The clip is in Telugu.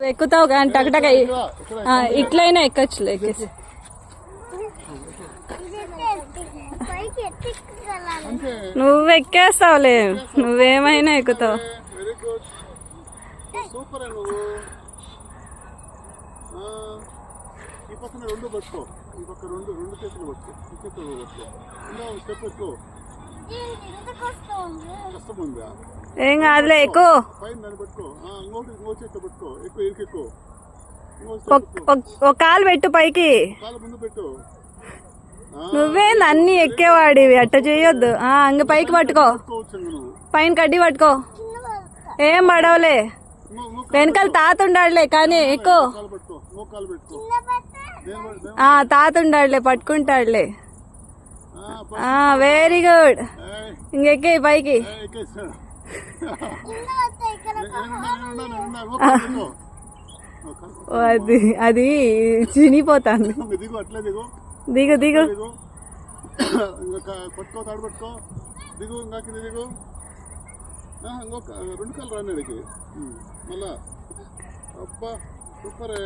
ఎక్కుతావు కానీ టకటక ఇట్లయినా ఎక్కచ్చులే ఎక్కేసి నువ్వు ఎక్కేస్తావులే నువ్వేమైనా ఎక్కుతావు. ఏం కాదులే ఎక్కువ ఒక కాలు పెట్టు పైకి. నువ్వేంది అన్ని ఎక్కేవాడివి అట్ట చేయొద్దు. అంగ పైకి పట్టుకో పైన కడ్డీ పట్టుకో ఏం పడవలే. వెనకాల తాత ఉండాడులే కానీ ఎక్కువ తాత ఉండాడులే పట్టుకుంటాడులే. వెరీ గుడ్ ఇంకెక్కే పైకి. అది అది చినిపోతాను. దిగు దిగు పట్టుకో తాడు పట్టుకో దిగు ఇంకా కింద దిగు ఇంకొక 2 కాళ్ళు రానిడికి మళ్ళా అబ్బా సూపరే.